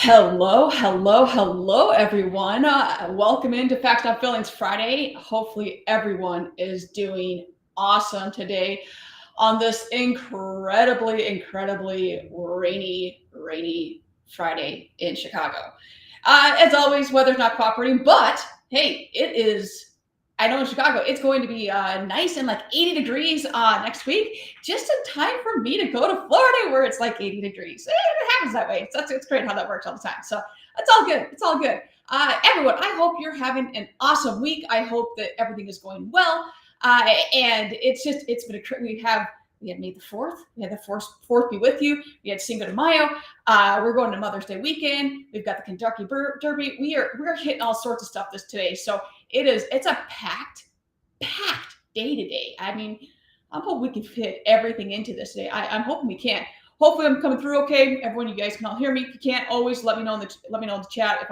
Hello, everyone. Welcome into Facts Not Feelings Friday. Hopefully, everyone is doing awesome today on this incredibly rainy Friday in Chicago. As always, weather's not cooperating, but hey, it is. I know in Chicago, it's going to be nice and like 80 degrees next week, just in time for me to go to Florida where it's like 80 degrees. It happens that way. It's great how that works all the time. So it's all good. It's all good. Everyone, I hope you're having an awesome week. I hope that everything is going well. And it's been we had May the 4th. We had the 4th be with you. We had Cinco de Mayo. We're going to Mother's Day weekend. We've got the Kentucky Derby. We're hitting all sorts of stuff today. So it's a packed day today. I mean, I'm hoping we can fit everything into this today. I'm hoping we can. Hopefully I'm coming through okay. Everyone, you guys can all hear me. If you can't, always let me know in the chat.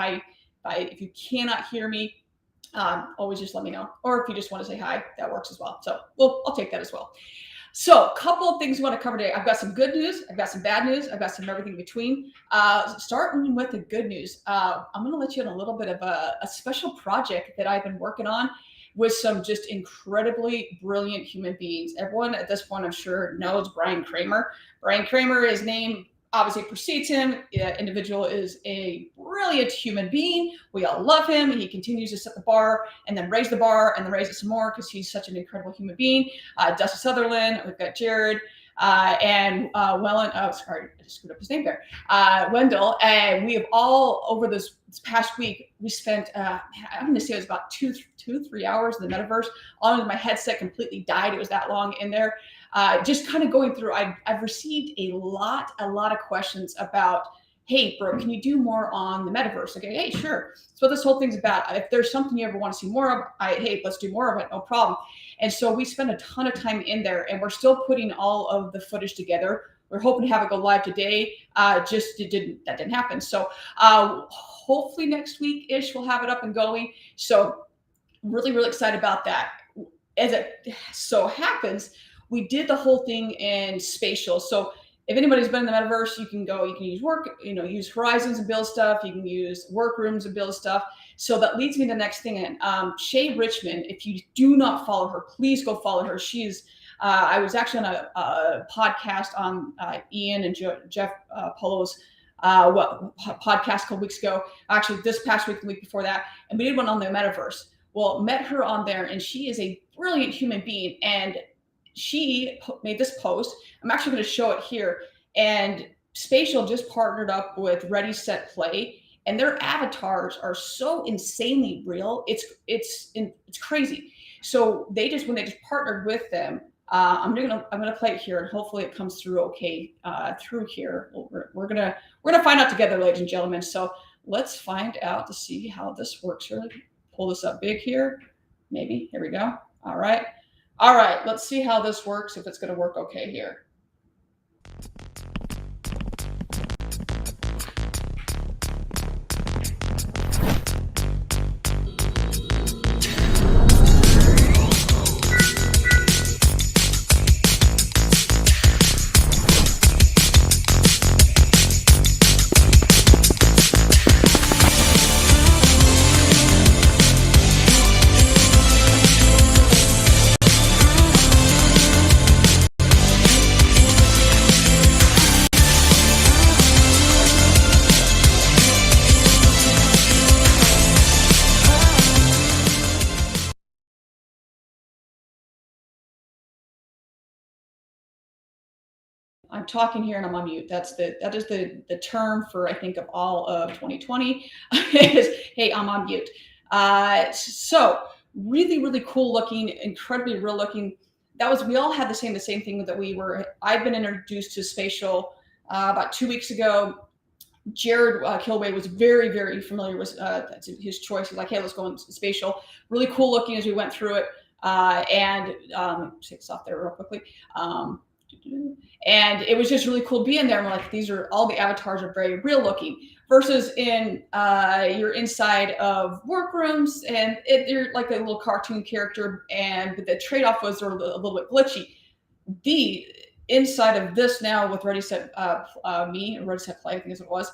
If you cannot hear me, always just let me know. Or if you just want to say hi, that works as well. So I'll take that as well. So a couple of things we want to cover today. I've got some good news. I've got some bad news. I've got some everything in between. Starting with the good news, I'm going to let you in a little bit of a special project that I've been working on with some just incredibly brilliant human beings. Everyone at this point, I'm sure, knows Brian Kramer. Brian Kramer, his name obviously precedes him. The individual is a brilliant human being. We all love him. He continues to set the bar and then raise the bar and then raise it some more because he's such an incredible human being. Dusty Sutherland, we've got Jarrod, and sorry, I just screwed up his name there. Wendell, and we have all over this past week, we spent, I'm going to say it was about 3 hours in the Metaverse. My headset completely died. It was that long in there. Just kind of going through, I've received a lot of questions about, hey, Brooke, can you do more on the Metaverse? Okay, hey, sure. That's what this whole thing's about. If there's something you ever want to see more of, hey, let's do more of it, no problem. And so we spent a ton of time in there, and we're still putting all of the footage together. We're hoping to have it go live today. That didn't happen. So hopefully next week-ish we'll have it up and going. So really excited about that. As it so happens, we did the whole thing in Spatial. So if anybody's been in the Metaverse, you can use Horizons and build stuff. You can use Workrooms and build stuff. So that leads me to the next thing. And Shea Richburg, if you do not follow her, please go follow her. I was actually on a podcast on Ian and Jeff Polo's podcast a couple weeks ago. Actually, this past week, the week before that, and we did one on the Metaverse. Well, met her on there, and she is a brilliant human being, and she made this post. I'm actually going to show it here. And Spatial just partnered up with Ready, Set, Play, and their avatars are so insanely real. It's crazy. So when they just partnered with them, I'm gonna play it here, and hopefully it comes through okay through here. We're gonna find out together, ladies and gentlemen. So let's find out to see how this works. Really pull this up big here. Maybe here we go. All right. Let's see how this works. If it's gonna work okay here. I'm talking here and I'm on mute. That is the term for, I think, of all of 2020 is, hey, I'm on mute. So really cool looking, incredibly real looking. We all had the same thing I've been introduced to Spatial about 2 weeks ago. Jarrod Kilway was very familiar with that's his choice. He's like, hey, let's go in Spatial. Really cool looking as we went through it. Take this off there real quickly. And it was just really cool being there. And we're like, all the avatars are very real looking versus you're inside of Workrooms and you're like a little cartoon character. But the trade-off was they're a little bit glitchy. inside of this now with Ready Set Me, or Ready Set Play, I think is what it was.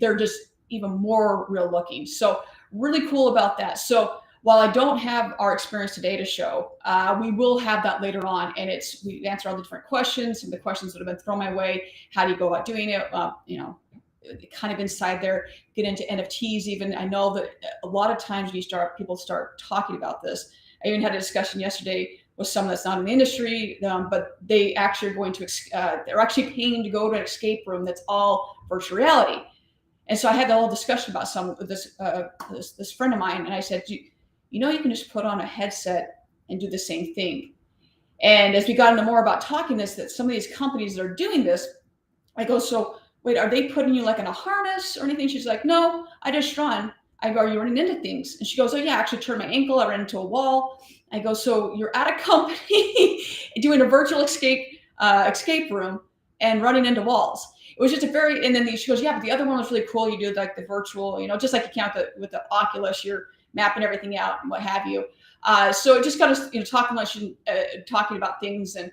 They're just even more real looking. So really cool about that. So while I don't have our experience today to show, we will have that later on, and we answer all the different questions and the questions that have been thrown my way. How do you go about doing it? You know, kind of inside there, get into NFTs even. I know that a lot of times people start talking about this. I even had a discussion yesterday with someone that's not in the industry, but they actually are going to, they're actually paying to go to an escape room that's all virtual reality. And so I had the whole discussion about this friend of mine, and I said, you know, you can just put on a headset and do the same thing. And as we got into more about talking this, that some of these companies that are doing this, I go, so wait, are they putting you like in a harness or anything? She's like, no, I just run. I go, are you running into things? And she goes, oh yeah, I actually turned my ankle. I ran into a wall. I go, so you're at a company doing a virtual escape room and running into walls. It was just and then she goes, yeah, but the other one was really cool. You do like the virtual, you know, just like you count with the Oculus, you're mapping everything out and what have you. So it just got us, you know, talking about things, and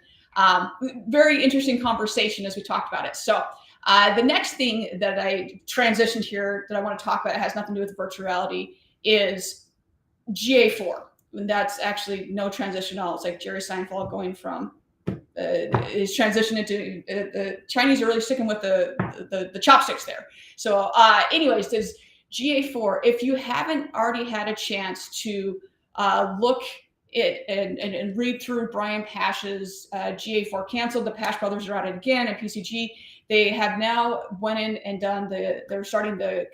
very interesting conversation as we talked about it. So the next thing that I transitioned here that I want to talk about, it has nothing to do with virtual reality, is GA4. And that's actually no transition at all. It's like Jerry Seinfeld going from is transitioning into the Chinese are really sticking with the chopsticks there. So anyways, there's GA4. If you haven't already had a chance to look at and read through Brian Pasch's GA4 Council, the Pasch brothers are at it again, and PCG. They have now went in and done they're starting the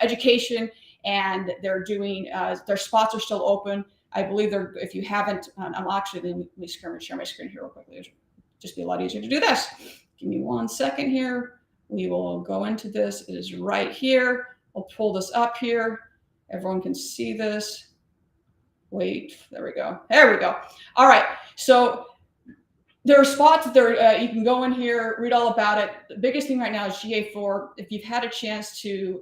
education, and they're doing, their spots are still open. I believe if you haven't, I'm actually, let me share my screen here real quickly. It'll just be a lot easier to do this. Give me 1 second here. We will go into this. It is right here. I'll pull this up here. Everyone can see this. Wait, there we go. There we go. All right. So there are spots there. You can go in here, read all about it. The biggest thing right now is GA4. If you've had a chance to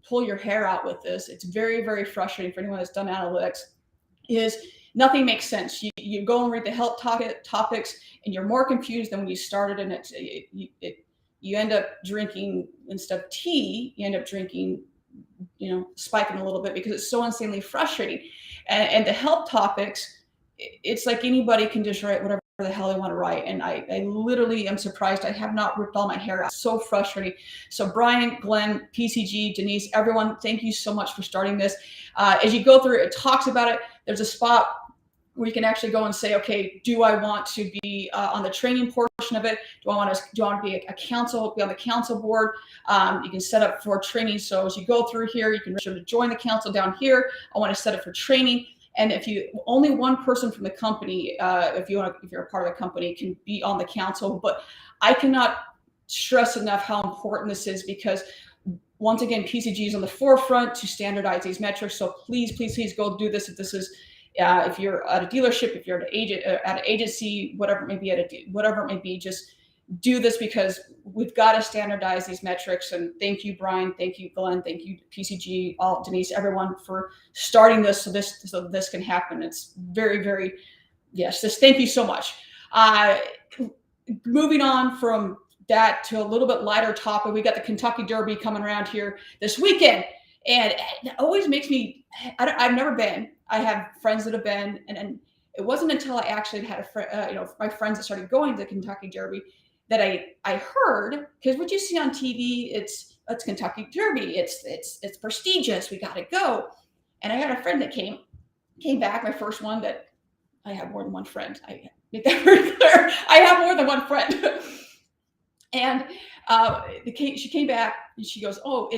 pull your hair out with this, it's very, very frustrating for anyone that's done analytics. Is nothing makes sense. You go and read the help topics, and you're more confused than when you started. And you end up drinking, instead of tea, you end up drinking, you know, spiking a little bit because it's so insanely frustrating. And the help topics, it's like anybody can just write whatever the hell they want to write. And I literally am surprised I have not ripped all my hair out. So frustrating. So Brian, Glenn, PCG, Denise, everyone, thank you so much for starting this. As you go through it, it talks about it. There's a spot where you can actually go and say, okay, do I want to be on the training portion of it? Do I want to be be on the council board? You can set up for training. So as you go through here, you can register to join the council down here. I want to set up for training. And if only one person from the company, if you're a part of the company, can be on the council. But I cannot stress enough how important this is, because once again, PCG is on the forefront to standardize these metrics. So please, please, please go do this. If this is, if you're at a dealership, if you're at an agency, whatever it may be, just do this, because we've got to standardize these metrics. And thank you, Brian. Thank you, Glenn. Thank you, PCG, Denise, everyone, for starting this so this can happen. It's very, very, yes. Thank you so much. Moving on from that to a little bit lighter topic, we got the Kentucky Derby coming around here this weekend, and it always makes me. I've never been. I have friends that have been, and it wasn't until I actually had my friends that started going to the Kentucky Derby that I heard, because what you see on TV, it's Kentucky Derby, it's prestigious, we got to go. And I had a friend that came back, my first one, that I have more than one friend. I make that very clear. I have more than one friend. And she came back and she goes, oh,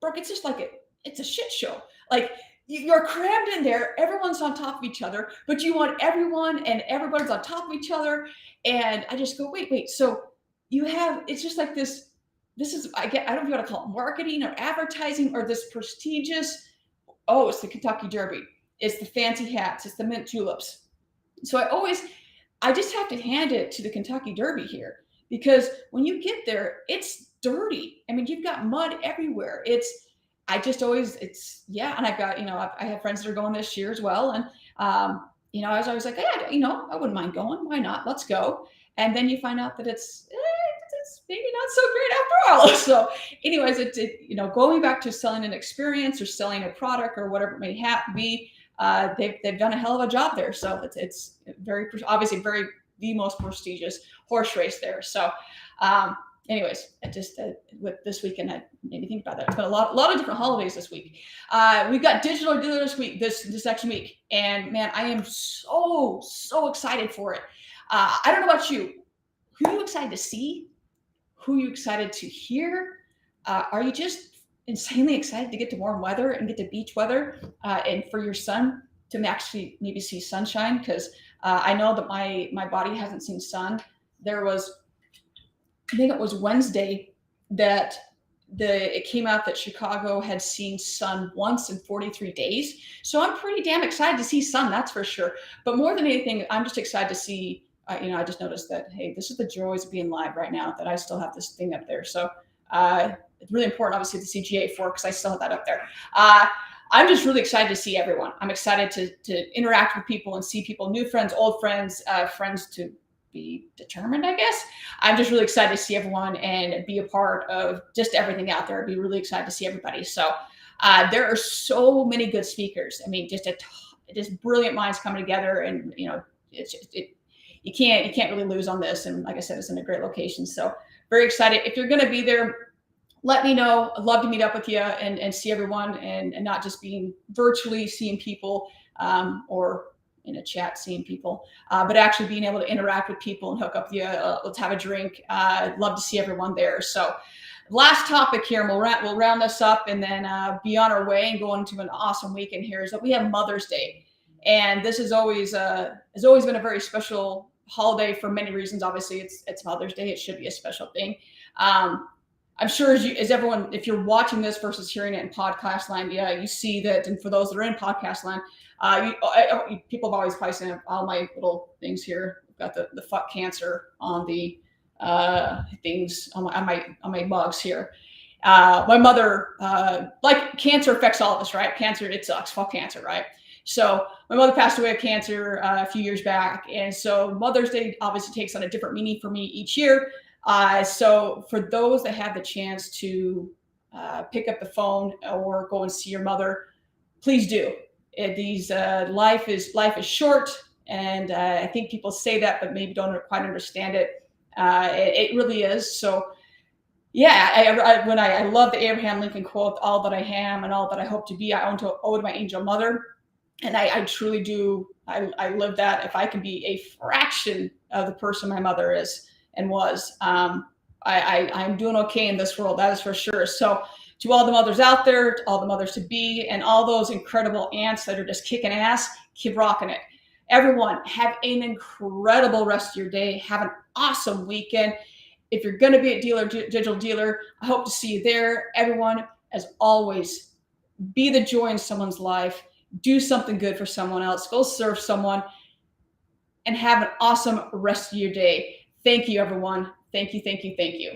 Brooke, it's just like it's a shit show. Like, you're crammed in there. Everyone's on top of each other, but you want everyone and everybody's on top of each other. And I just go, wait. So it's just like this. This is, I don't know if you want to call it marketing or advertising, or this prestigious. Oh, it's the Kentucky Derby. It's the fancy hats. It's the mint juleps. So I just have to hand it to the Kentucky Derby here, because when you get there, it's dirty. I mean, you've got mud everywhere. And I've got, I have friends that are going this year as well. And, I was always like, yeah, I wouldn't mind going. Why not? Let's go. and then you find out that it's maybe not so great after all. So anyways, going back to selling an experience or selling a product or whatever it may be, they've done a hell of a job there. So it's very, obviously the most prestigious horse race there. So anyways, with this weekend, I made me think about that. It's been a lot of different holidays this week. We've got Digital Dealer this next week, and man, I am so excited for it. I don't know about you. Who are you excited to see? Who are you excited to hear? Are you just insanely excited to get to warm weather and get to beach weather, and for your son to actually maybe see sunshine? Because I know that my body hasn't seen sun. I think it was Wednesday that it came out that Chicago had seen sun once in 43 days. So I'm pretty damn excited to see sun, that's for sure. But more than anything, I'm just excited to see, I just noticed that, hey, this is the joys of being live right now, that I still have this thing up there. So it's really important, obviously, to see GA4 because I still have that up there. I'm just really excited to see everyone. I'm excited to interact with people and see people, new friends, old friends, friends to be determined, I guess. I'm just really excited to see everyone and be a part of just everything out there. I'd be really excited to see everybody. So there are so many good speakers. I mean, just brilliant minds coming together, and you can't really lose on this. And like I said, it's in a great location. So very excited. If you're going to be there, let me know. I'd love to meet up with you and see everyone, and not just being virtually seeing people or in a chat seeing people, but actually being able to interact with people and hook up with you. Let's have a drink. I'd love to see everyone there. So last topic here, and we'll round this up and then be on our way and go into an awesome weekend here, is that we have Mother's Day. And this has always been a very special holiday for many reasons. Obviously, it's Mother's Day. It should be a special thing. I'm sure as everyone, if you're watching this versus hearing it in podcast land, you see that. And for those that are in podcast land, people have always probably seen all my little things here. I've got the fuck cancer on the things on my mugs here. My mother, like cancer affects all of us, right? Cancer, it sucks. Fuck cancer, right? So my mother passed away of cancer a few years back. And so Mother's Day obviously takes on a different meaning for me each year. So for those that have the chance to pick up the phone or go and see your mother, please do. Life is short, and I think people say that, but maybe don't quite understand it. It really is. So yeah, I love the Abraham Lincoln quote, "All that I am and all that I hope to be, I owe to my angel mother." And I truly do. I live that. If I can be a fraction of the person my mother is and was, I'm doing okay in this world. That is for sure. So to all the mothers out there, to all the mothers to be, and all those incredible aunts that are just kicking ass, keep rocking it. Everyone, have an incredible rest of your day. Have an awesome weekend. If you're going to be a digital dealer, I hope to see you there. Everyone, as always, be the joy in someone's life. Do something good for someone else. Go serve someone, and have an awesome rest of your day. Thank you, everyone. Thank you, thank you, thank you.